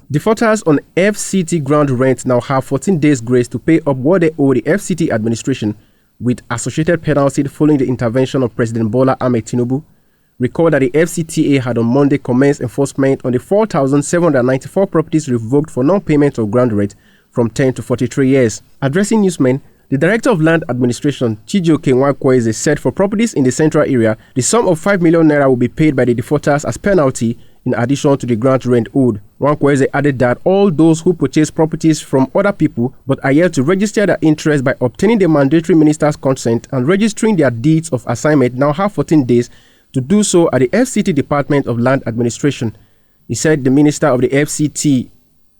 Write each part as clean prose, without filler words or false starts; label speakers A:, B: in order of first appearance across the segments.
A: Defaulters on FCT ground rent now have 14 days grace to pay up what they owe the FCT administration, with associated penalty following the intervention of President Bola Ahmed Tinubu. Recall that the FCTA had on Monday commenced enforcement on the 4,794 properties revoked for non-payment of ground rent from 10 to 43 years. Addressing newsmen, the Director of Land Administration, Chijioke Nwakweze, said for properties in the central area, the sum of 5 million naira will be paid by the defaulters as penalty in addition to the ground rent owed. Nwakweze added that all those who purchase properties from other people but are yet to register their interest by obtaining the mandatory minister's consent and registering their deeds of assignment now have 14 days to do so at the FCT Department of Land Administration. He said the Minister of the FCT,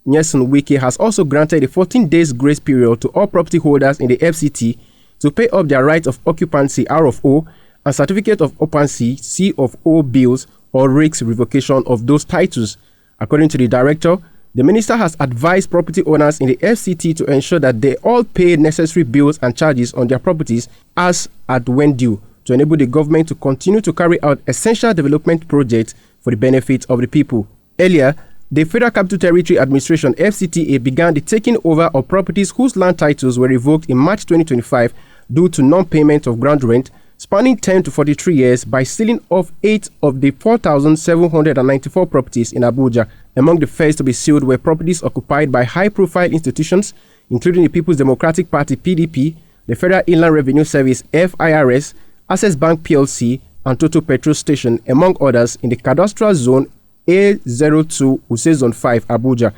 A: Nyesom Wike, has also granted a 14 days grace period to all property holders in the FCT to pay up their right of occupancy (RFO) and certificate of occupancy (C of O) bills or risk revocation of those titles. According to the director, the minister has advised property owners in the FCT to ensure that they all pay necessary bills and charges on their properties as at when due, to enable the government to continue to carry out essential development projects for the benefit of the people. Earlier, the Federal Capital Territory Administration (FCTA) began the taking over of properties whose land titles were revoked in March 2025 due to non-payment of ground rent, spanning 10 to 43 years, by sealing off 8 of the 4,794 properties in Abuja. Among the first to be sealed were properties occupied by high-profile institutions, including the People's Democratic Party (PDP), the Federal Inland Revenue Service (FIRS), Access Bank PLC, and Total Petrol Station, among others, in the Cadastral Zone A02, Use Zone 5, Abuja.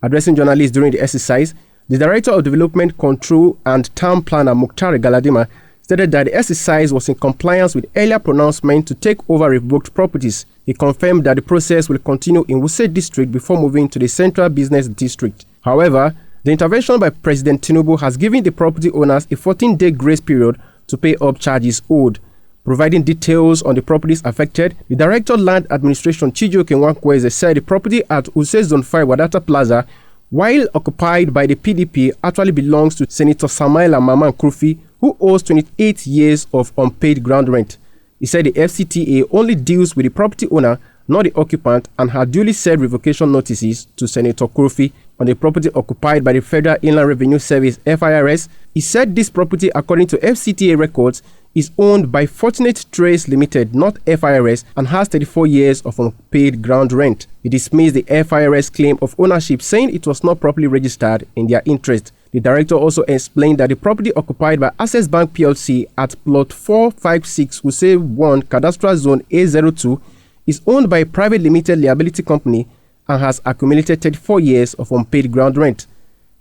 A: Addressing journalists during the exercise, the Director of Development Control and Town Planner Mukhtar Galadima stated that the exercise was in compliance with earlier pronouncement to take over revoked properties. He confirmed that the process will continue in Wuse District before moving to the Central Business District. However, the intervention by President Tinubu has given the property owners a 14-day grace period to pay up charges owed. Providing details on the properties affected, the Director of Land Administration, Chijioke Nwakweze, said the property at Use Zone 5 Wadata Plaza, while occupied by the PDP, actually belongs to Senator Samaila Maman Krufi, who owes 28 years of unpaid ground rent. He said the FCTA only deals with the property owner, not the occupant, and had duly served revocation notices to Senator Krufi on the property occupied by the Federal Inland Revenue Service (FIRS). He said this property, according to FCTA records, is owned by Fortunate Trace Limited, not FIRS, and has 34 years of unpaid ground rent. He dismissed the FIRS claim of ownership, saying it was not properly registered in their interest. The director also explained that the property occupied by Access Bank PLC at plot 456 Use 1 Cadastral Zone A02 is owned by a private limited liability company and has accumulated 34 years of unpaid ground rent.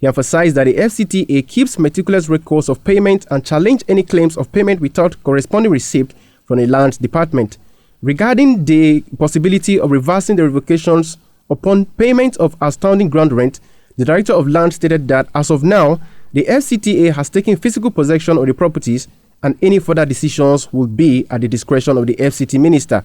A: He emphasized that the FCTA keeps meticulous records of payment and challenged any claims of payment without corresponding receipt from the Land Department. Regarding the possibility of reversing the revocations upon payment of outstanding ground rent, the Director of Land stated that as of now, the FCTA has taken physical possession of the properties and any further decisions will be at the discretion of the FCT Minister.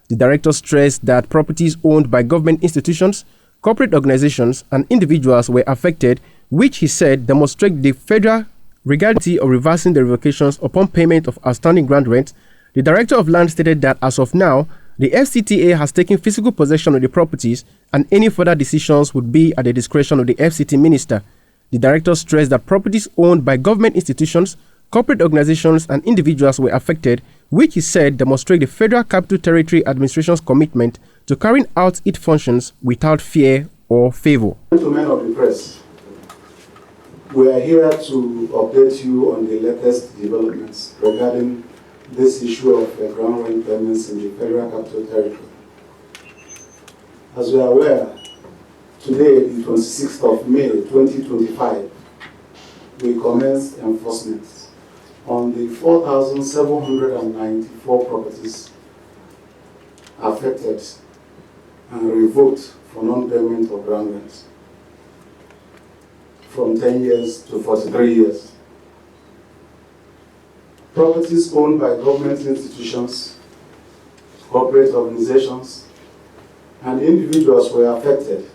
A: The Director stressed that properties owned by government institutions, corporate organizations, and individuals were affected, which he said demonstrate the federal legality of reversing the revocations upon payment of outstanding ground rent. The Director of Land stated that as of now, the FCTA has taken physical possession of the properties and any further decisions would be at the discretion of the FCT Minister. The Director stressed that properties owned by government institutions, corporate organizations, and individuals were affected, which he said demonstrate the Federal Capital Territory Administration's commitment to carrying out its functions without fear or favor.
B: Gentlemen of the press, we are here to update you on the latest developments regarding this issue of ground rent payments in the Federal Capital Territory. As we are aware, today, the 26th of May 2025, we commenced enforcement on the 4,794 properties affected and revoked for non-payment of ground rent from 10 years to 43 years. Properties owned by government institutions, corporate organizations, and individuals were affected.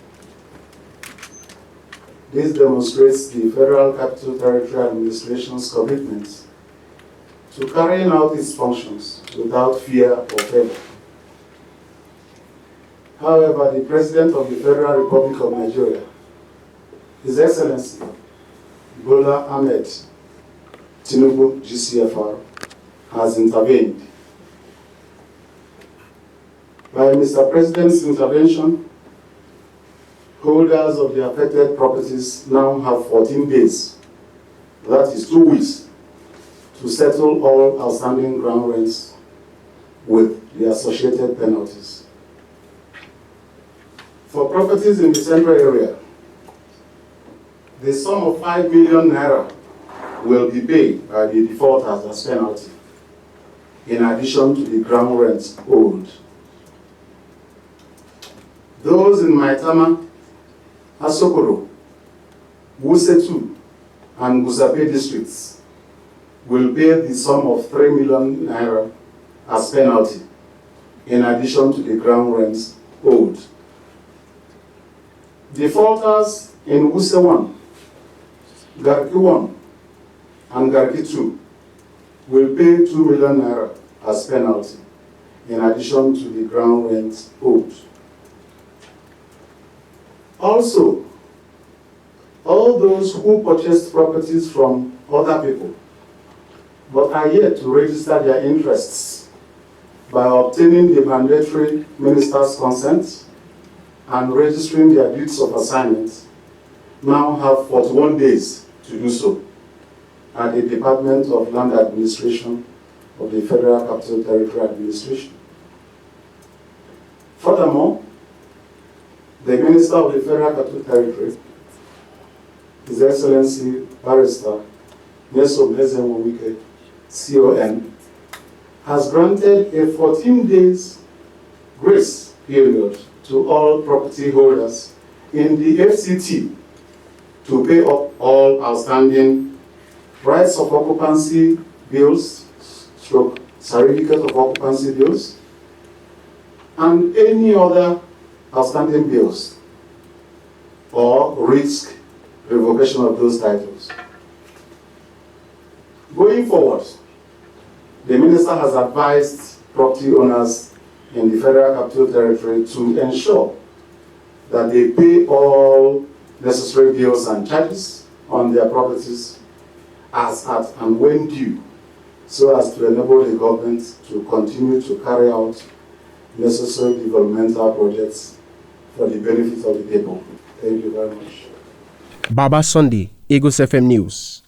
B: This demonstrates the Federal Capital Territory Administration's commitment to carrying out its functions without fear or favor. However, the President of the Federal Republic of Nigeria, His Excellency Bola Ahmed Tinubu, GCFR, has intervened. By Mr. President's intervention, holders of the affected properties now have 14 days, that is 2 weeks, to settle all outstanding ground rents with the associated penalties. For properties in the central area, the sum of 5 million naira will be paid by the defaulters as penalty, in addition to the ground rent owed. Those in Maitama, Asokoro, Wuse and Gusape districts will pay the sum of 3 million naira as penalty, in addition to the ground rents owed. Defaulters in Wuse 1, Garki 1, and Garki 2 will pay 2 million naira as penalty, in addition to the ground rents owed. Also, all those who purchased properties from other people but are yet to register their interests by obtaining the mandatory minister's consent and registering their deeds of assignment now have 41 days to do so at the Department of Land Administration of the Federal Capital Territory Administration. Furthermore, the Minister of the Federal Capital Territory, His Excellency Barrister Nyesom Ezenwo-Wike, CON, has granted a 14 days grace period to all property holders in the FCT to pay up all outstanding rights of occupancy bills, certificate of occupancy bills, and any other outstanding bills or risk revocation of those titles. Going forward, the Minister has advised property owners in the Federal Capital Territory to ensure that they pay all necessary bills and charges on their properties as at and when due, so as to enable the government to continue to carry out necessary developmental projects for the benefit of the people. Thank you very much.
A: Baba Sunday, Eagles FM News.